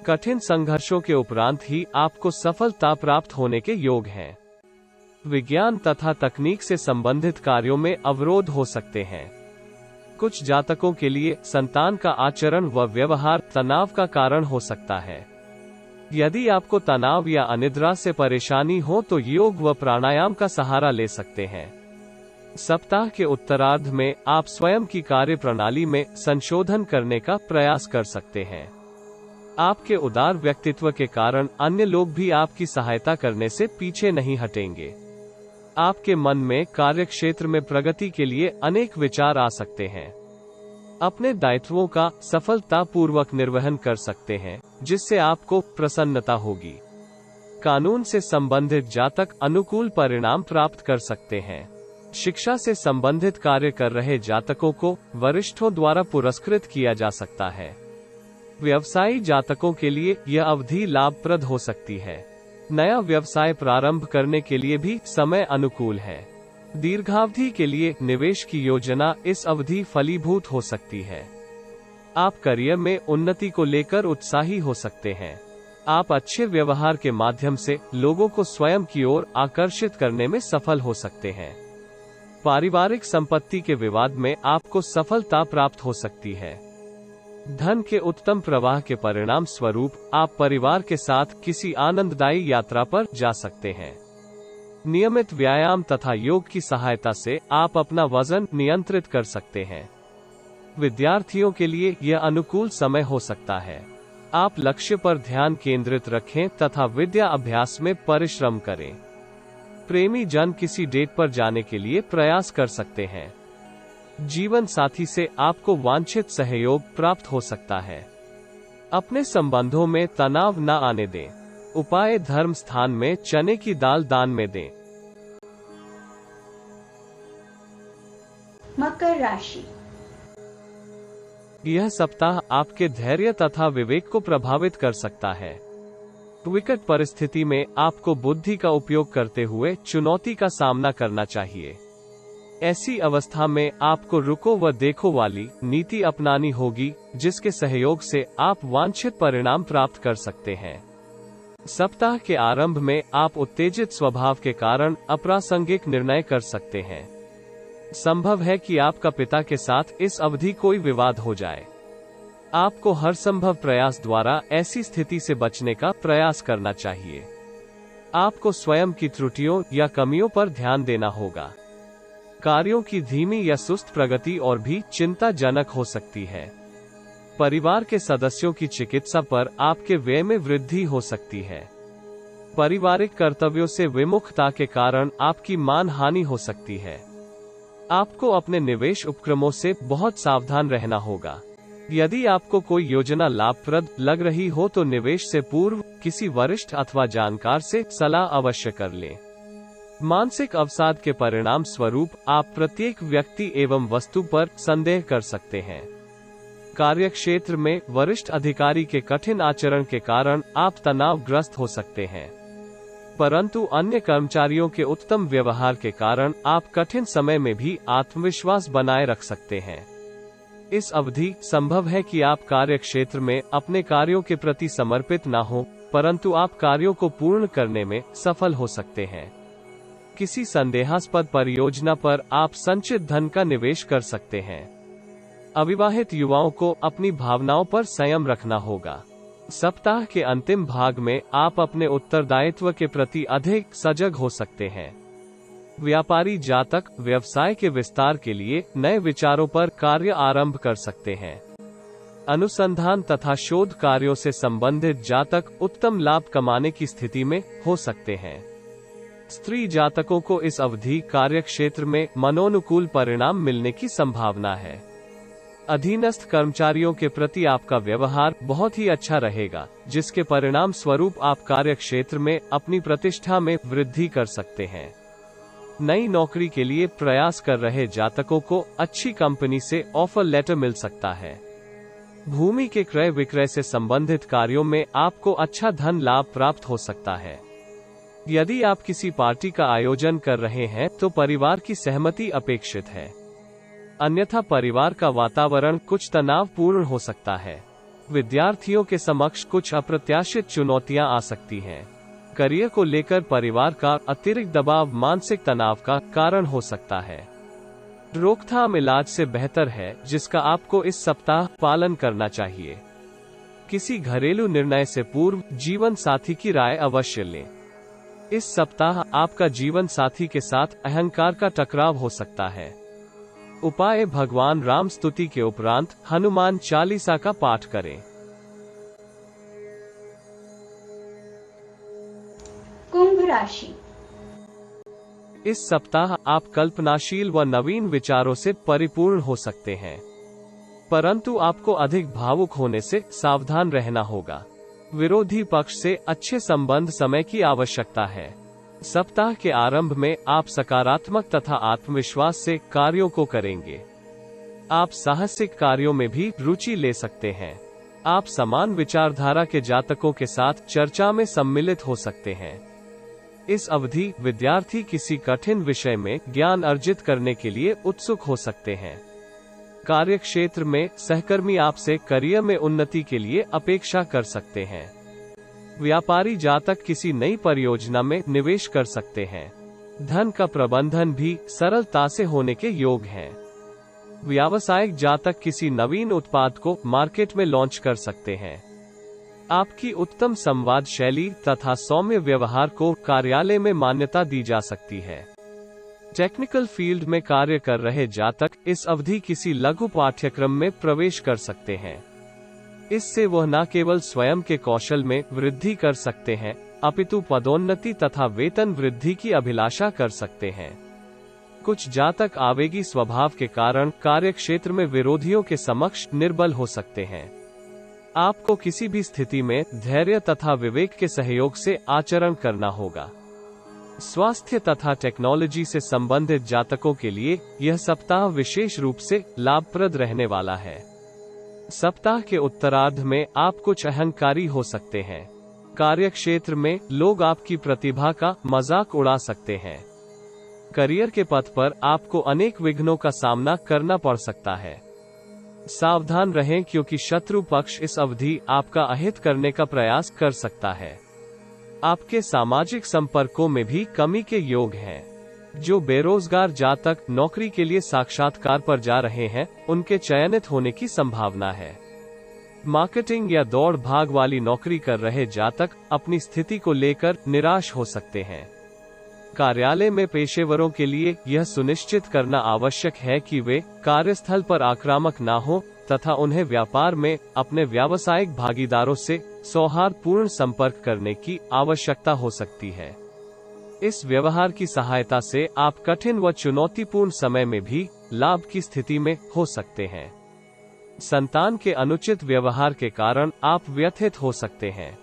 कठिन संघर्षों के उपरांत ही आपको सफलता प्राप्त होने के योग हैं। विज्ञान तथा तकनीक से संबंधित कार्यों में अवरोध हो सकते हैं। कुछ जातकों के लिए संतान का आचरण व व्यवहार तनाव का कारण हो सकता है। यदि आपको तनाव या अनिद्रा से परेशानी हो तो योग व प्राणायाम का सहारा ले सकते हैं। सप्ताह के उत्तरार्ध में आप स्वयं की कार्य प्रणाली में संशोधन करने का प्रयास कर सकते हैं। आपके उदार व्यक्तित्व के कारण अन्य लोग भी आपकी सहायता करने से पीछे नहीं हटेंगे। आपके मन में कार्य क्षेत्र में प्रगति के लिए अनेक विचार आ सकते हैं। अपने दायित्वों का सफलतापूर्वक निर्वहन कर सकते हैं, जिससे आपको प्रसन्नता होगी। कानून से संबंधित जातक अनुकूल परिणाम प्राप्त कर सकते हैं। शिक्षा से संबंधित कार्य कर रहे जातकों को वरिष्ठों द्वारा पुरस्कृत किया जा सकता है। व्यवसायी जातकों के लिए यह अवधि लाभप्रद हो सकती है। नया व्यवसाय प्रारंभ करने के लिए भी समय अनुकूल है। दीर्घावधि के लिए निवेश की योजना इस अवधि फलीभूत हो सकती है। आप करियर में उन्नति को लेकर उत्साही हो सकते हैं। आप अच्छे व्यवहार के माध्यम से लोगों को स्वयं की ओर आकर्षित करने में सफल हो सकते हैं। पारिवारिक संपत्ति के विवाद में आपको सफलता प्राप्त हो सकती है। धन के उत्तम प्रवाह के परिणाम स्वरूप आप परिवार के साथ किसी आनंददायी यात्रा पर जा सकते हैं। नियमित व्यायाम तथा योग की सहायता से आप अपना वजन नियंत्रित कर सकते हैं। विद्यार्थियों के लिए यह अनुकूल समय हो सकता है। आप लक्ष्य पर ध्यान केंद्रित रखें तथा विद्या अभ्यास में परिश्रम करें। प्रेमी जन किसी डेट पर जाने के लिए प्रयास कर सकते हैं। जीवन साथी से आपको वांछित सहयोग प्राप्त हो सकता है। अपने संबंधों में तनाव न आने दें। उपाय: धर्म स्थान में चने की दाल दान में दें। मकर राशि। यह सप्ताह आपके धैर्य तथा विवेक को प्रभावित कर सकता है। विकट परिस्थिति में आपको बुद्धि का उपयोग करते हुए चुनौती का सामना करना चाहिए। ऐसी अवस्था में आपको रुको व देखो वाली नीति अपनानी होगी, जिसके सहयोग से आप वांछित परिणाम प्राप्त कर सकते हैं। सप्ताह के आरंभ में आप उत्तेजित स्वभाव के कारण अप्रासंगिक निर्णय कर सकते हैं। संभव है कि आपका पिता के साथ इस अवधि कोई विवाद हो जाए। आपको हर संभव प्रयास द्वारा ऐसी स्थिति से बचने का प्रयास करना चाहिए। आपको स्वयं की त्रुटियों या कमियों पर ध्यान देना होगा। कार्यों की धीमी या सुस्त प्रगति और भी चिंताजनक हो सकती है। परिवार के सदस्यों की चिकित्सा पर आपके व्यय में वृद्धि हो सकती है। पारिवारिक कर्तव्यों से विमुखता के कारण आपकी मान हानि हो सकती है। आपको अपने निवेश उपक्रमों से बहुत सावधान रहना होगा। यदि आपको कोई योजना लाभप्रद लग रही हो तो निवेश से पूर्व किसी वरिष्ठ अथवा जानकार से सलाह अवश्य कर लें। मानसिक अवसाद के परिणाम स्वरूप आप प्रत्येक व्यक्ति एवं वस्तु पर संदेह कर सकते हैं। कार्यक्षेत्र में वरिष्ठ अधिकारी के कठिन आचरण के कारण आप तनावग्रस्त हो सकते हैं, परंतु अन्य कर्मचारियों के उत्तम व्यवहार के कारण आप कठिन समय में भी आत्मविश्वास बनाए रख सकते हैं। इस अवधि संभव है कि आप कार्यक्षेत्र में अपने कार्यों के प्रति समर्पित न हो, परंतु आप कार्यों को पूर्ण करने में सफल हो सकते हैं। किसी संदेहास्पद परियोजना पर आप संचित धन का निवेश कर सकते हैं। अविवाहित युवाओं को अपनी भावनाओं पर संयम रखना होगा। सप्ताह के अंतिम भाग में आप अपने उत्तरदायित्व के प्रति अधिक सजग हो सकते हैं। व्यापारी जातक व्यवसाय के विस्तार के लिए नए विचारों पर कार्य आरंभ कर सकते हैं। अनुसंधान तथा शोध कार्यों से संबंधित जातक उत्तम लाभ कमाने की स्थिति में हो सकते हैं। स्त्री जातकों को इस अवधि कार्यक्षेत्र में मनोनुकूल परिणाम मिलने की संभावना है। अधीनस्थ कर्मचारियों के प्रति आपका व्यवहार बहुत ही अच्छा रहेगा, जिसके परिणाम स्वरूप आप कार्यक्षेत्र में अपनी प्रतिष्ठा में वृद्धि कर सकते हैं। नई नौकरी के लिए प्रयास कर रहे जातकों को अच्छी कंपनी से ऑफर लेटर मिल सकता है। भूमि के क्रय विक्रय से संबंधित कार्यों में आपको अच्छा धन लाभ प्राप्त हो सकता है। यदि आप किसी पार्टी का आयोजन कर रहे हैं तो परिवार की सहमति अपेक्षित है, अन्यथा परिवार का वातावरण कुछ तनावपूर्ण हो सकता है। विद्यार्थियों के समक्ष कुछ अप्रत्याशित चुनौतियां आ सकती हैं। करियर को लेकर परिवार का अतिरिक्त दबाव मानसिक तनाव का कारण हो सकता है। रोकथाम इलाज से बेहतर है, जिसका आपको इस सप्ताह पालन करना चाहिए। किसी घरेलू निर्णय से पूर्व जीवन साथी की राय अवश्य लें। इस सप्ताह आपका जीवन साथी के साथ अहंकार का टकराव हो सकता है। उपाय: भगवान राम स्तुति के उपरांत हनुमान चालीसा का पाठ करें। कुंभ राशि। इस सप्ताह आप कल्पनाशील व नवीन विचारों से परिपूर्ण हो सकते हैं, परंतु आपको अधिक भावुक होने से सावधान रहना होगा। विरोधी पक्ष से अच्छे संबंध समय की आवश्यकता है। सप्ताह के आरंभ में आप सकारात्मक तथा आत्मविश्वास से कार्यों को करेंगे। आप साहसिक कार्यों में भी रुचि ले सकते हैं। आप समान विचारधारा के जातकों के साथ चर्चा में सम्मिलित हो सकते हैं। इस अवधि विद्यार्थी किसी कठिन विषय में ज्ञान अर्जित करने के लिए उत्सुक हो सकते हैं। कार्यक्षेत्र में सहकर्मी आपसे करियर में उन्नति के लिए अपेक्षा कर सकते हैं। व्यापारी जातक किसी नई परियोजना में निवेश कर सकते हैं। धन का प्रबंधन भी सरलता से होने के योग है। व्यावसायिक जातक किसी नवीन उत्पाद को मार्केट में लॉन्च कर सकते हैं। आपकी उत्तम संवाद शैली तथा सौम्य व्यवहार को कार्यालय में मान्यता दी जा सकती है। टेक्निकल फील्ड में कार्य कर रहे जातक इस अवधि किसी लघु पाठ्यक्रम में प्रवेश कर सकते हैं। इससे वह न केवल स्वयं के कौशल में वृद्धि कर सकते हैं, अपितु पदोन्नति तथा वेतन वृद्धि की अभिलाषा कर सकते हैं। कुछ जातक आवेगी स्वभाव के कारण कार्यक्षेत्र में विरोधियों के समक्ष निर्बल हो सकते हैं। आपको किसी भी स्थिति में धैर्य तथा विवेक के सहयोग से आचरण करना होगा। स्वास्थ्य तथा टेक्नोलॉजी से संबंधित जातकों के लिए यह सप्ताह विशेष रूप से लाभप्रद रहने वाला है। सप्ताह के उत्तरार्ध में आप कुछ अहंकारी हो सकते हैं। कार्यक्षेत्र में लोग आपकी प्रतिभा का मजाक उड़ा सकते हैं। करियर के पथ पर आपको अनेक विघ्नों का सामना करना पड़ सकता है। सावधान रहें क्योंकि शत्रु पक्ष इस अवधि आपका अहित करने का प्रयास कर सकता है। आपके सामाजिक संपर्कों में भी कमी के योग हैं। जो बेरोजगार जातक नौकरी के लिए साक्षात्कार पर जा रहे हैं, उनके चयनित होने की संभावना है। मार्केटिंग या दौड़ भाग वाली नौकरी कर रहे जातक अपनी स्थिति को लेकर निराश हो सकते हैं। कार्यालय में पेशेवरों के लिए यह सुनिश्चित करना आवश्यक है कि वे कार्यस्थल पर आक्रामक ना हो तथा उन्हें व्यापार में अपने व्यावसायिक भागीदारों से सौहार्दपूर्ण संपर्क करने की आवश्यकता हो सकती है। इस व्यवहार की सहायता से आप कठिन व चुनौतीपूर्ण समय में भी लाभ की स्थिति में हो सकते हैं। संतान के अनुचित व्यवहार के कारण आप व्यथित हो सकते हैं,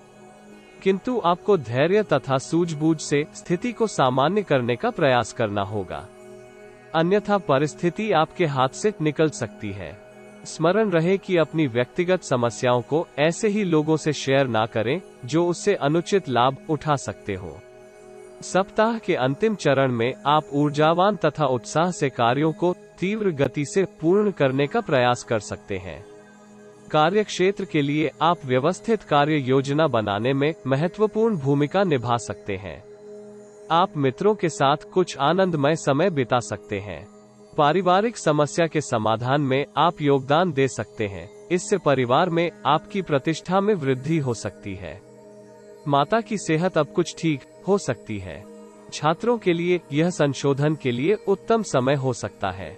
किंतु आपको धैर्य तथा सूझबूझ से स्थिति को सामान्य करने का प्रयास करना होगा, अन्यथा परिस्थिति आपके हाथ से निकल सकती है। स्मरण रहे कि अपनी व्यक्तिगत समस्याओं को ऐसे ही लोगों से शेयर ना करें जो उससे अनुचित लाभ उठा सकते हो। सप्ताह के अंतिम चरण में आप ऊर्जावान तथा उत्साह से कार्यों को तीव्र गति से पूर्ण करने का प्रयास कर सकते हैं। कार्यक्षेत्र के लिए आप व्यवस्थित कार्य योजना बनाने में महत्वपूर्ण भूमिका निभा सकते हैं। आप मित्रों के साथ कुछ आनंदमय समय बिता सकते हैं। पारिवारिक समस्या के समाधान में आप योगदान दे सकते हैं। इससे परिवार में आपकी प्रतिष्ठा में वृद्धि हो सकती है। माता की सेहत अब कुछ ठीक हो सकती है। छात्रों के लिए यह संशोधन के लिए उत्तम समय हो सकता है।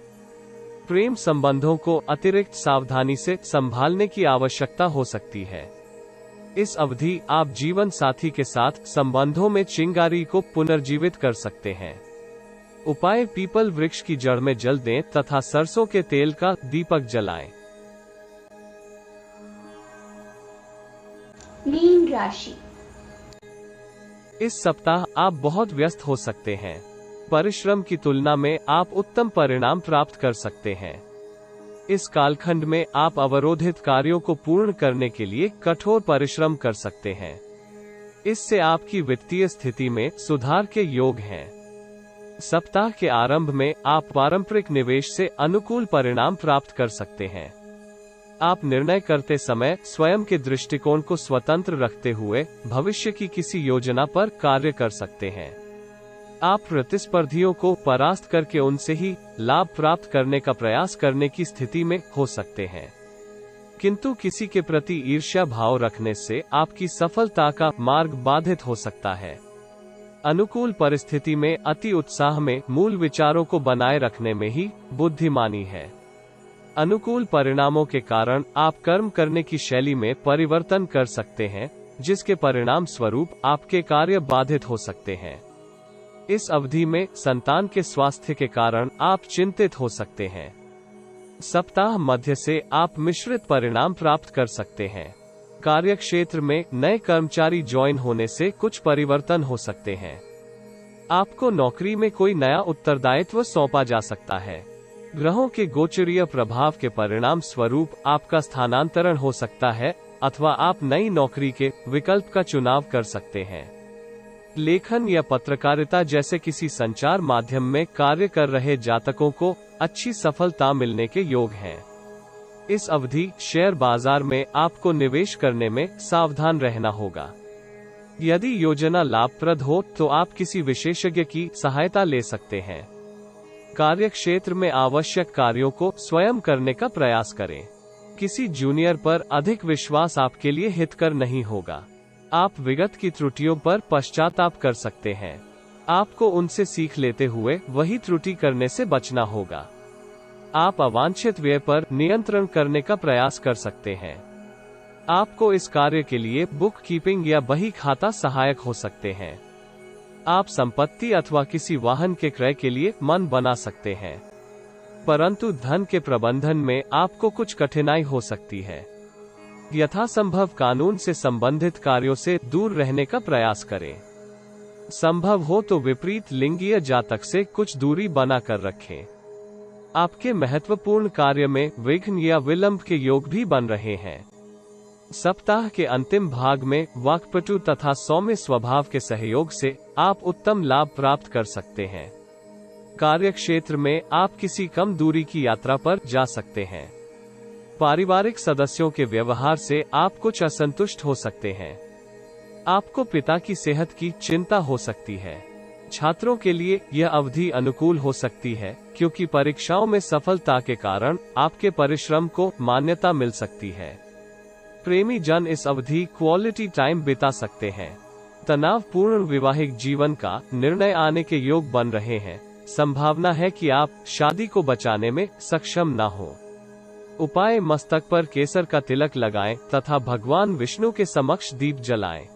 प्रेम संबंधों को अतिरिक्त सावधानी से संभालने की आवश्यकता हो सकती है। इस अवधि आप जीवन साथी के साथ संबंधों में चिंगारी को पुनर्जीवित कर सकते हैं। उपाय: पीपल वृक्ष की जड़ में जल दें तथा सरसों के तेल का दीपक जलाएं। मीन राशि। इस सप्ताह आप बहुत व्यस्त हो सकते हैं। परिश्रम की तुलना में आप उत्तम परिणाम प्राप्त कर सकते हैं। इस कालखंड में आप अवरोधित कार्यों को पूर्ण करने के लिए कठोर परिश्रम कर सकते हैं। इससे आपकी वित्तीय स्थिति में सुधार के योग हैं। सप्ताह के आरंभ में आप पारंपरिक निवेश से अनुकूल परिणाम प्राप्त कर सकते हैं। आप निर्णय करते समय स्वयं के दृष्टिकोण को स्वतंत्र रखते हुए भविष्य की किसी योजना पर कार्य कर सकते हैं। आप प्रतिस्पर्धियों को परास्त करके उनसे ही लाभ प्राप्त करने का प्रयास करने की स्थिति में हो सकते हैं, किंतु किसी के प्रति ईर्ष्या भाव रखने से आपकी सफलता का मार्ग बाधित हो सकता है। अनुकूल परिस्थिति में अति उत्साह में मूल विचारों को बनाए रखने में ही बुद्धिमानी है। अनुकूल परिणामों के कारण आप कर्म करने की शैली में परिवर्तन कर सकते हैं, जिसके परिणाम स्वरूप आपके कार्य बाधित हो सकते हैं। इस अवधि में संतान के स्वास्थ्य के कारण आप चिंतित हो सकते हैं। सप्ताह मध्य से आप मिश्रित परिणाम प्राप्त कर सकते हैं। कार्यक्षेत्र में नए कर्मचारी ज्वाइन होने से कुछ परिवर्तन हो सकते हैं। आपको नौकरी में कोई नया उत्तरदायित्व सौंपा जा सकता है। ग्रहों के गोचरीय प्रभाव के परिणाम स्वरूप आपका स्थानांतरण हो सकता है अथवा आप नई नौकरी के विकल्प का चुनाव कर सकते हैं। लेखन या पत्रकारिता जैसे किसी संचार माध्यम में कार्य कर रहे जातकों को अच्छी सफलता मिलने के योग हैं। इस अवधि शेयर बाजार में आपको निवेश करने में सावधान रहना होगा। यदि योजना लाभप्रद हो तो आप किसी विशेषज्ञ की सहायता ले सकते हैं। कार्यक्षेत्र में आवश्यक कार्यों को स्वयं करने का प्रयास करें। किसी जूनियर पर अधिक विश्वास आपके लिए हितकर नहीं होगा। आप विगत की त्रुटियों पर पश्चाताप कर सकते हैं। आपको उनसे सीख लेते हुए वही त्रुटि करने से बचना होगा। आप अवांछित व्यय पर नियंत्रण करने का प्रयास कर सकते हैं। आपको इस कार्य के लिए बुक कीपिंग या बही खाता सहायक हो सकते हैं। आप संपत्ति अथवा किसी वाहन के क्रय के लिए मन बना सकते हैं, परंतु धन के प्रबंधन में आपको कुछ कठिनाई हो सकती है। यथासंभव कानून से संबंधित कार्यों से दूर रहने का प्रयास करें। संभव हो तो विपरीत लिंगीय जातक से कुछ दूरी बना कर रखें। आपके महत्वपूर्ण कार्य में विघ्न या विलंब के योग भी बन रहे हैं। सप्ताह के अंतिम भाग में वाक्पटु तथा सौम्य स्वभाव के सहयोग से आप उत्तम लाभ प्राप्त कर सकते हैं। कार्यक्षेत्र में आप किसी कम दूरी की यात्रा पर जा सकते हैं। पारिवारिक सदस्यों के व्यवहार से आप कुछ असंतुष्ट हो सकते हैं। आपको पिता की सेहत की चिंता हो सकती है। छात्रों के लिए यह अवधि अनुकूल हो सकती है, क्योंकि परीक्षाओं में सफलता के कारण आपके परिश्रम को मान्यता मिल सकती है। प्रेमी जन इस अवधि क्वालिटी टाइम बिता सकते हैं। तनावपूर्ण वैवाहिक जीवन का निर्णय आने के योग बन रहे हैं। संभावना है कि आप शादी को बचाने में सक्षम न हो। उपाय: मस्तक पर केसर का तिलक लगाएं तथा भगवान विष्णु के समक्ष दीप जलाएं।